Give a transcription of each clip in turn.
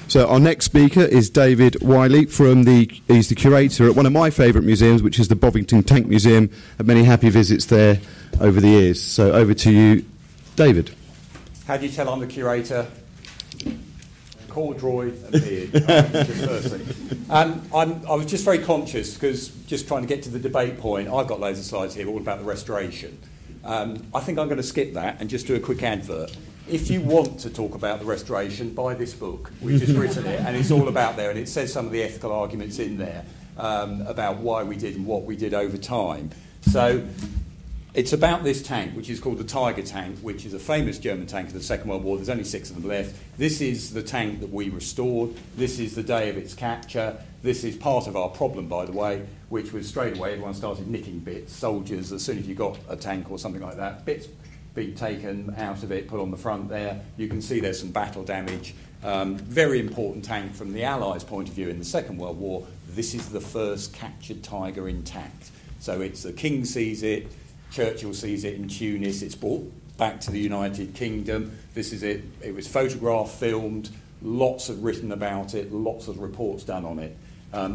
So our next speaker is David Willey he's the curator at one of my favourite museums, which is the Bovington Tank Museum. Had many happy visits there over the years. So over to you, David. How do you tell I'm the curator? Core droid and beard. Just firstly. I was just very conscious, because just trying to get to the debate point, I've got loads of slides here all about the restoration. I think I'm going to skip that and just do a quick advert. If you want to talk about the restoration, buy this book. We've just written it, and it's all about there, and it says some of the ethical arguments in there about why we did and what we did over time. So it's about this tank, which is called the Tiger tank, which is a famous German tank of the Second World War. There's only 6 of them left. This is the tank that we restored. This is the day of its capture. This is part of our problem, by the way, which was straight away everyone started nicking bits. Soldiers, as soon as you got a tank or something like that, bits being taken out of it, put on the front there. You can see there's some battle damage. Very important tank from the Allies' point of view in the Second World War. This is the first captured Tiger intact. So it's the King sees it, Churchill sees it in Tunis, it's brought back to the United Kingdom. This is it. It was photographed, filmed, lots of written about it, lots of reports done on it.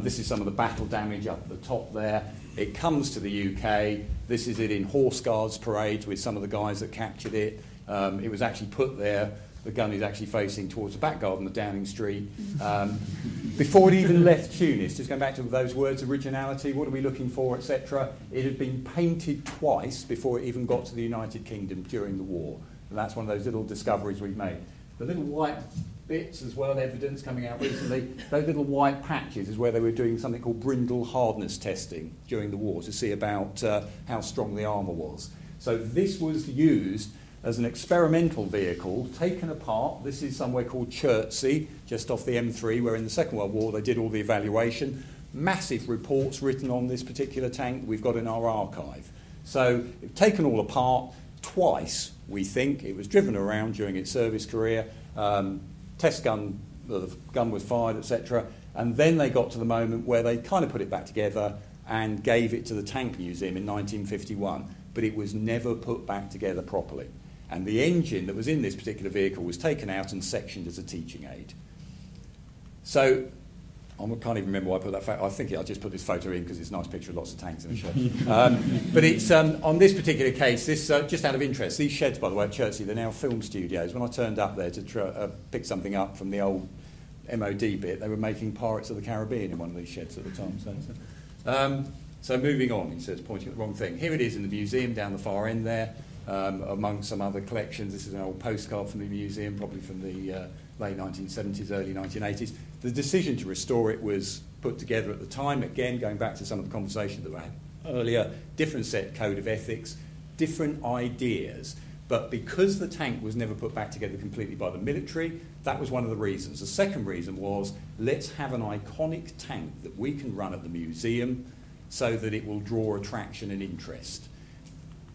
This is some of the battle damage up at the top there. It comes to the UK. This is it in Horse Guards parades with some of the guys that captured it. It was actually put there. The gun is actually facing towards the back garden of Downing Street. Before it even left Tunis, just going back to those words, originality, what are we looking for, etc. It had been painted twice before it even got to the United Kingdom during the war. And that's one of those little discoveries we've made. The little white bits as well, evidence coming out recently, those little white patches is where they were doing something called brindle hardness testing during the war to see about how strong the armour was. So this was used as an experimental vehicle, taken apart. This is somewhere called Chertsey, just off the M3, where in the Second World War they did all the evaluation. Massive reports written on this particular tank we've got in our archive. So taken all apart twice, we think. It was driven around during its service career. Test gun, the gun was fired, etc. And then they got to the moment where they kind of put it back together and gave it to the Tank Museum in 1951. But it was never put back together properly. And the engine that was in this particular vehicle was taken out and sectioned as a teaching aid. So I can't even remember why I put that photo. I think I just put this photo in because it's a nice picture of lots of tanks in a shed. But it's on this particular case, this just out of interest, these sheds, by the way, at Chertsey, they're now film studios. When I turned up there to pick something up from the old MOD bit, they were making Pirates of the Caribbean in one of these sheds at the time. So moving on, he says, pointing at the wrong thing. Here it is in the museum down the far end there, among some other collections. This is an old postcard from the museum, probably from the late 1970s, early 1980s. The decision to restore it was put together at the time, again, going back to some of the conversation that we had earlier, different set code of ethics, different ideas. But because the tank was never put back together completely by the military, that was one of the reasons. The second reason was, let's have an iconic tank that we can run at the museum so that it will draw attraction and interest.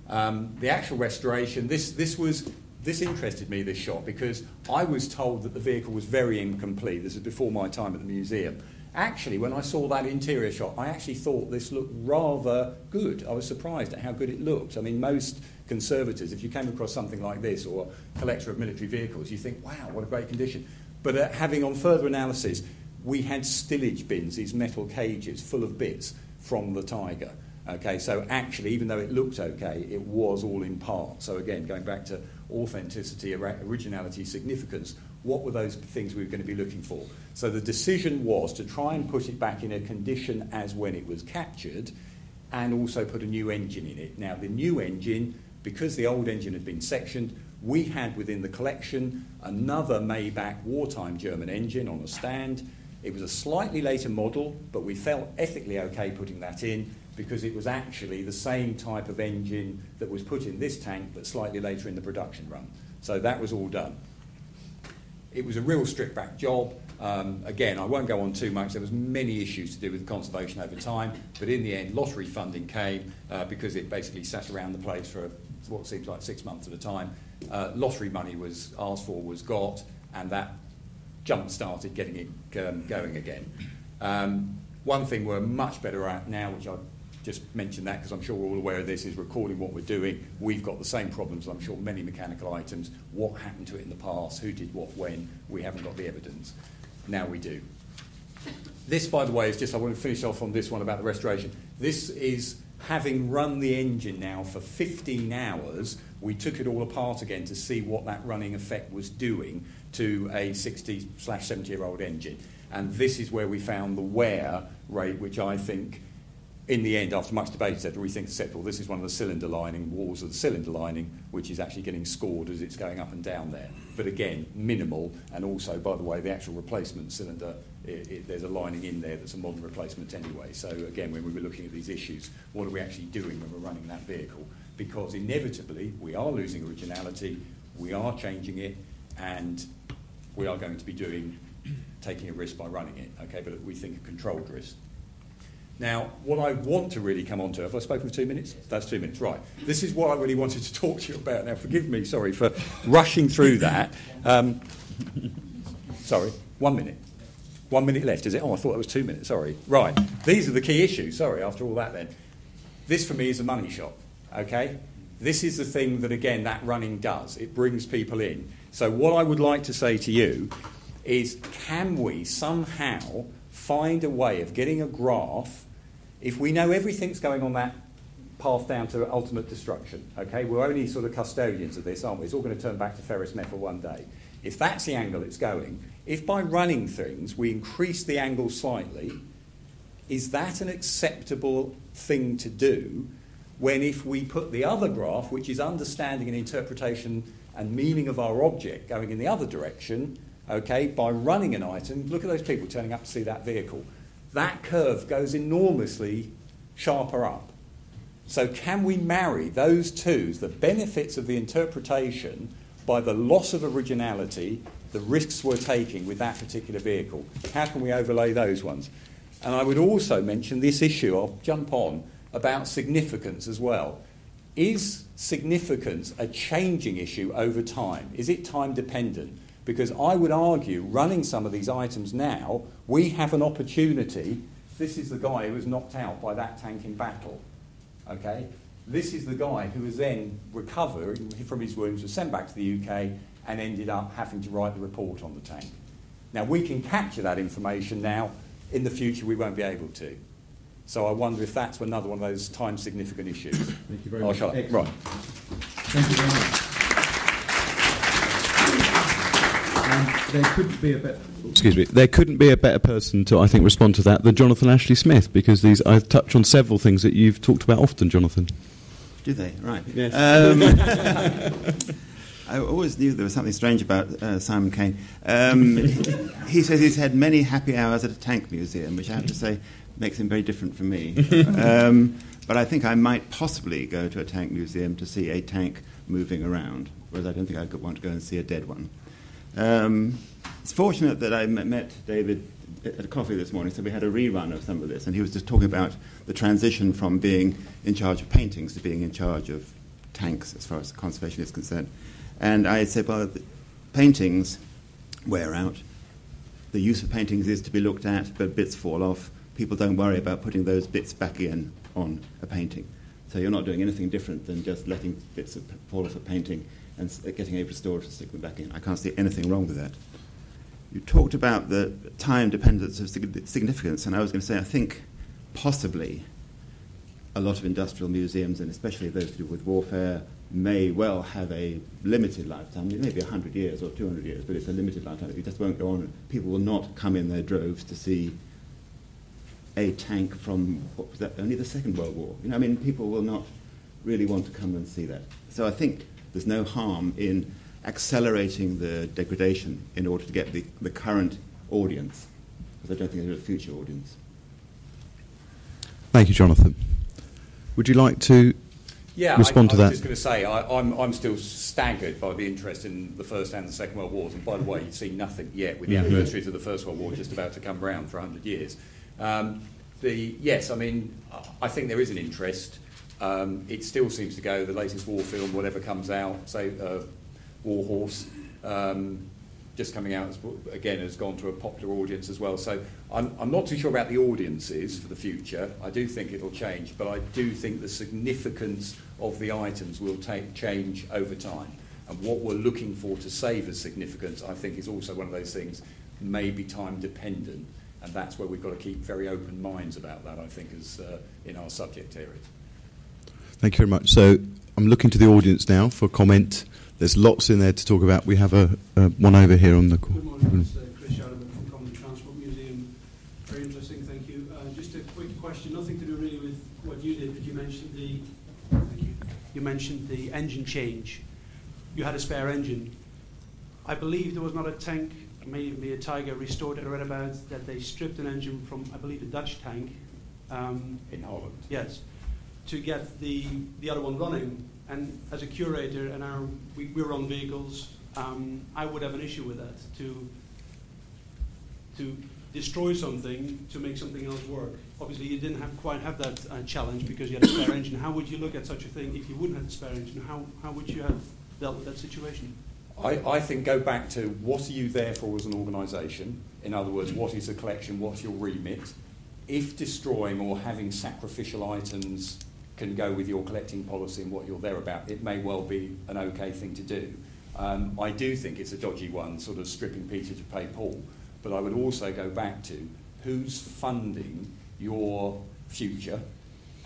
The actual restoration, this interested me, this shot, because I was told that the vehicle was very incomplete. This is before my time at the museum. Actually, when I saw that interior shot, I actually thought this looked rather good. I was surprised at how good it looked. I mean, most conservators, if you came across something like this, or a collector of military vehicles, you think, wow, what a great condition. But having on further analysis, we had stillage bins, these metal cages full of bits from the Tiger. Okay, so actually, even though it looked okay, it was all in part. So again, going back to authenticity, originality, significance, what were those things we were going to be looking for? So the decision was to try and put it back in a condition as when it was captured, and also put a new engine in it. Now, the new engine, because the old engine had been sectioned, we had within the collection another Maybach wartime German engine on a stand. It was a slightly later model, but we felt ethically okay putting that in, because it was actually the same type of engine that was put in this tank, but slightly later in the production run. So that was all done. It was a real stripped-back job. Again, I won't go on too much. There was many issues to do with conservation over time, but in the end, lottery funding came because it basically sat around the place for what seems like 6 months at a time. Lottery money was asked for, was got, and that jump-started getting it going again. One thing we're much better at now, which I just mention that because I'm sure we're all aware of this, is recording what we're doing. We've got the same problems, I'm sure, many mechanical items. What happened to it in the past? Who did what when? We haven't got the evidence. Now we do. This, by the way, is just, I want to finish off on this one about the restoration. This is having run the engine now for 15 hours, we took it all apart again to see what that running effect was doing to a 60/70-year-old engine. And this is where we found the wear rate, which I think, in the end, after much debate, said we think acceptable. This is one of the cylinder lining, walls of the cylinder lining, which is actually getting scored as it's going up and down there. But again, minimal, and also, by the way, the actual replacement cylinder, there's a lining in there that's a modern replacement anyway. So again, when we were looking at these issues, what are we actually doing when we're running that vehicle? Because inevitably, we are losing originality, we are changing it, and we are going to be taking a risk by running it, okay? But we think a controlled risk. Now, what I want to really come on to, have I spoken for 2 minutes? That's 2 minutes, right. This is what I really wanted to talk to you about. Now, forgive me, sorry, for rushing through that. Sorry, 1 minute. 1 minute left, is it? Oh, I thought it was 2 minutes, sorry. Right, these are the key issues, sorry, after all that then. This, for me, is a money shot, okay? This is the thing that, again, that running does. It brings people in. So what I would like to say to you is, can we somehow find a way of getting a graph, if we know everything's going on that path down to ultimate destruction, okay? We're only sort of custodians of this, aren't we? It's all going to turn back to ferrous metal one day. If that's the angle it's going, if by running things we increase the angle slightly, is that an acceptable thing to do when if we put the other graph, which is understanding and interpretation and meaning of our object going in the other direction, okay, by running an item, look at those people turning up to see that vehicle. That curve goes enormously sharper up. So can we marry those two, the benefits of the interpretation by the loss of originality, the risks we're taking with that particular vehicle? How can we overlay those ones? And I would also mention this issue, I'll jump on, about significance as well. Is significance a changing issue over time? Is it time dependent? Because I would argue, running some of these items now, we have an opportunity. This is the guy who was knocked out by that tank in battle. Okay? This is the guy who was then recovered from his wounds, was sent back to the UK, and ended up having to write the report on the tank. Now, we can capture that information now. In the future, we won't be able to. So I wonder if that's another one of those time-significant issues. Thank you very much. Right. Thank you very much. There couldn't be a better... Excuse me. There couldn't be a better person to, I think, respond to that than Jonathan Ashley Smith, because I've touched on several things that you've talked about often, Jonathan. Do they? Right. Yes. I always knew there was something strange about Simon Kane. He says he's had many happy hours at a tank museum, which I have to say makes him very different from me. But I think I might possibly go to a tank museum to see a tank moving around, whereas I don't think I could want to go and see a dead one. It's fortunate that I met David at a coffee this morning, so we had a rerun of some of this, and he was just talking about the transition from being in charge of paintings to being in charge of tanks as far as conservation is concerned. And I said, well, the paintings wear out. The use of paintings is to be looked at, but bits fall off. People don't worry about putting those bits back in on a painting. So you're not doing anything different than just letting bits fall off a painting and getting a restorer to stick them back in. I can't see anything wrong with that. You talked about the time dependence of significance, and I was going to say, I think possibly a lot of industrial museums, and especially those to do with warfare, may well have a limited lifetime. It may be 100 years or 200 years, but it's a limited lifetime. It just won't go on. People will not come in their droves to see a tank from, what was that, only the Second World War. You know, I mean, people will not really want to come and see that. So I think there's no harm in accelerating the degradation in order to get the current audience, because I don't think there's a future audience. Thank you, Jonathan. Would you like to respond to that? I was just going to say, I'm still staggered by the interest in the First and the Second World Wars. And by the way, you've seen nothing yet, with the anniversaries of the First World War just about to come round for 100 years. Yes, I mean, I think there is an interest. It still seems to go, the latest war film, whatever comes out, say War Horse, just coming out, again, has gone to a popular audience as well. So I'm not too sure about the audiences for the future. I do think it'll change, but I do think the significance of the items will change over time. And what we're looking for to save as significance, I think, is also one of those things may be time dependent, and that's where we've got to keep very open minds about that, I think, as in our subject areas. Thank you very much. So I'm looking to the audience now for comment. There's lots in there to talk about. We have one over here on the... Good morning, it's Chris Shadowman from Common Transport Museum. Very interesting, thank you. Just a quick question, nothing to do really with what you did, but you mentioned the engine change. You had a spare engine. I believe there was not a tank, maybe a Tiger restored. I read about that they stripped an engine from, I believe, a Dutch tank. In Holland? Yes, to get the other one running. And as a curator, and we're on vehicles, I would have an issue with that, to destroy something to make something else work. Obviously, you didn't quite have that challenge because you had a spare engine. How would you look at such a thing if you wouldn't have a spare engine? How would you have dealt with that situation? I think go back to what are you there for as an organisation? In other words, what is the collection? What's your remit? If destroying or having sacrificial items can go with your collecting policy and what you're there about, it may well be an okay thing to do. I do think it's a dodgy one, sort of stripping Peter to pay Paul, but I would also go back to who's funding your future.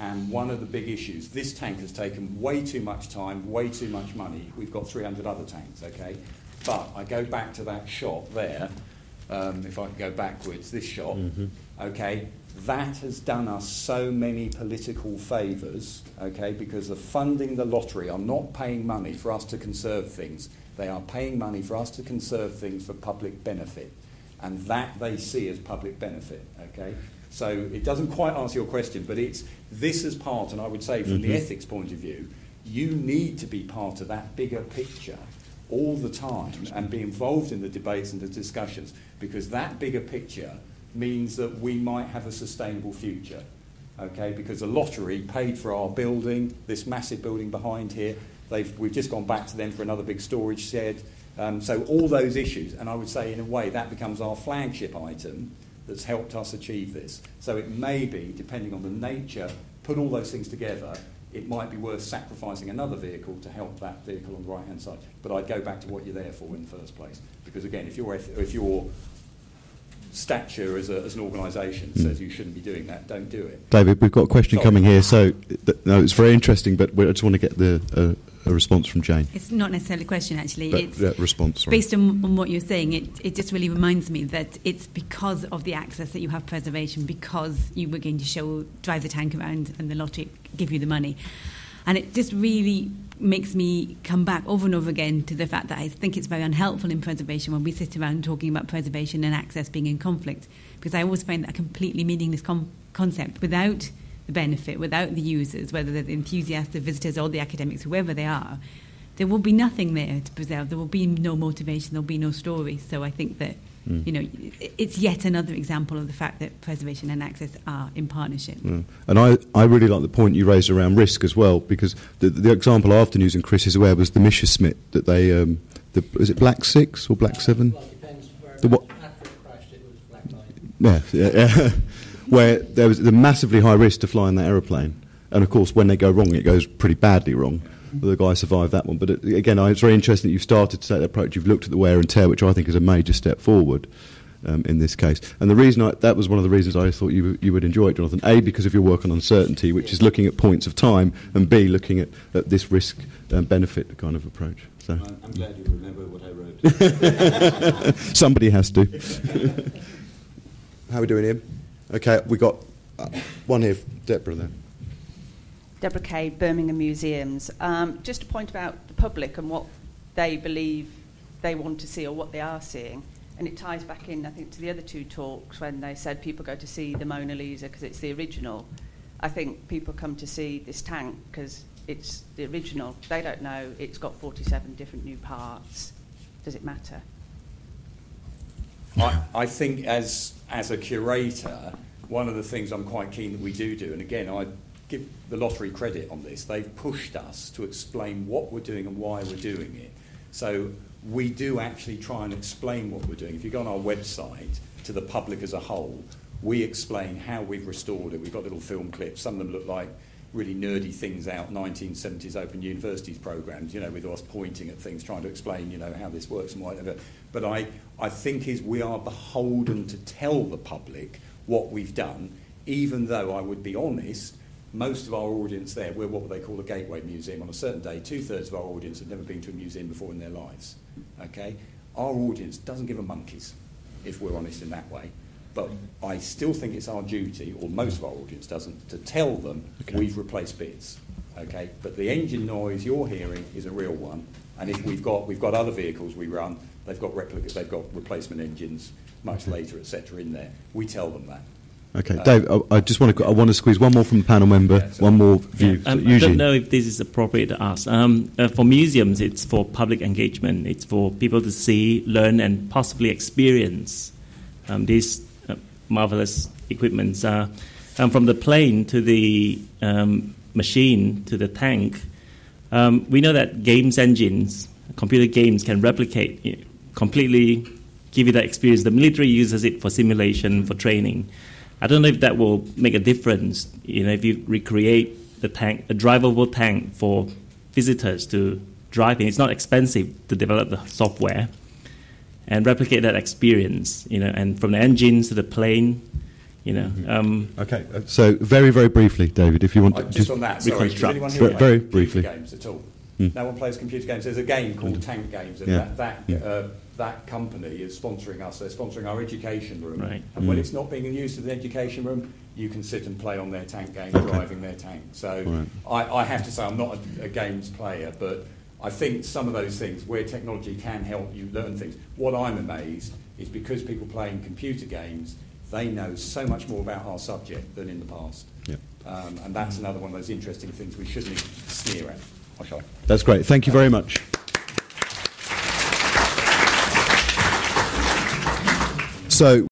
And one of the big issues, this tank has taken way too much time, way too much money. We've got 300 other tanks, okay? But I go back to that shot there, if I can go backwards, this shot, okay? That has done us so many political favours, okay, because the funding the lottery are not paying money for us to conserve things. They are paying money for us to conserve things for public benefit. And that they see as public benefit, okay? So it doesn't quite answer your question, but it's this as part, and I would say from the ethics point of view, you need to be part of that bigger picture all the time and be involved in the debates and the discussions, because that bigger picture means that we might have a sustainable future, okay? Because the lottery paid for our building, this massive building behind here. We've just gone back to them for another big storage shed. So all those issues, and I would say in a way that becomes our flagship item that's helped us achieve this. So it may be, depending on the nature, put all those things together, it might be worth sacrificing another vehicle to help that vehicle on the right-hand side. But I'd go back to what you're there for in the first place. Because again, if your stature as an organisation says you shouldn't be doing that, don't do it. David, we've got a question coming here. So, no, it's very interesting, but I just want to get a response from Jane. It's not necessarily a question, actually. It's response. Sorry. Based on what you're saying, it just really reminds me that it's because of the access that you have preservation, because you were going to drive the tank around and the lottery give you the money. And it just really makes me come back over and over again to the fact that I think it's very unhelpful in preservation when we sit around talking about preservation and access being in conflict, because I always find that a completely meaningless concept without the benefit, without the users, whether they're the enthusiasts, the visitors or the academics, whoever they are. There will be nothing there to preserve. There will be no motivation, there will be no story. So I think that it's yet another example of the fact that preservation and access are in partnership. And I really like the point you raised around risk as well, because the example I often use, and Chris is aware, was the Messerschmitt that they, is it Black 6 or Black 7? Well, it depends where after it crashed it was Black 9. Yeah. Where there was the massively high risk to flying that aeroplane. And of course, when they go wrong, it goes pretty badly wrong. The guy survived that one. But again, it's very interesting that you've started to take that approach. You've looked at the wear and tear, which I think is a major step forward in this case. And the reason that was one of the reasons I thought you would enjoy it, Jonathan. A, because of your work on uncertainty, which is looking at points of time, and B, looking at this risk benefit kind of approach. So I'm glad you remember what I wrote. Somebody has to. How are we doing, Ian? Okay, we got one here, Deborah there. Deborah Cade, Birmingham Museums. Just a point about the public and what they believe they want to see or what they are seeing. And it ties back in, I think, to the other two talks when they said people go to see the Mona Lisa because it's the original. I think people come to see this tank because it's the original. They don't know it's got 47 different new parts. Does it matter? I think as a curator, one of the things I'm quite keen that we do, and again, I give the lottery credit on this, they've pushed us to explain what we're doing and why we're doing it. So we do actually try and explain what we're doing. If you go on our website to the public as a whole, we explain how we've restored it. We've got little film clips. Some of them look like really nerdy things out, 1970s Open Universities programs, with us pointing at things, trying to explain, how this works and whatever. But I think we are beholden to tell the public what we've done, even though I would be honest, most of our audience there, we're what they call a gateway museum. On a certain day, 2/3 of our audience have never been to a museum before in their lives. Okay? Our audience doesn't give a monkeys, if we're honest in that way. But I still think it's our duty, or most of our audience doesn't, to tell them we've replaced bits. Okay? But the engine noise you're hearing is a real one. And if we've got other vehicles we run, they've got replacement engines much later, etc. in there. We tell them that. Okay, Dave, I just want to squeeze one more from the panel member, one more view. I don't know if this is appropriate to ask. For museums, it's for public engagement. It's for people to see, learn, and possibly experience these marvelous equipments. From the plane to the machine to the tank, we know that games engines, computer games, can replicate, completely give you that experience. The military uses it for simulation, for training. I don't know if that will make a difference, if you recreate the tank, a drivable tank for visitors to drive in. It's not expensive to develop the software and replicate that experience, and from the engines to the plane, Okay, so very, very briefly, David, if you want to just on that, sorry, does anyone here play very computer briefly games at all? No one plays computer games. There's a game called Tank Games, and that company is sponsoring us. They're sponsoring our education room. Right. And when it's not being used in the education room, you can sit and play on their tank game, driving their tank. So I have to say I'm not a games player, but I think some of those things where technology can help you learn things. What I'm amazed is because people playing computer games, they know so much more about our subject than in the past. Yeah. And that's another one of those interesting things we shouldn't sneer at. That's great. Thank you very much. So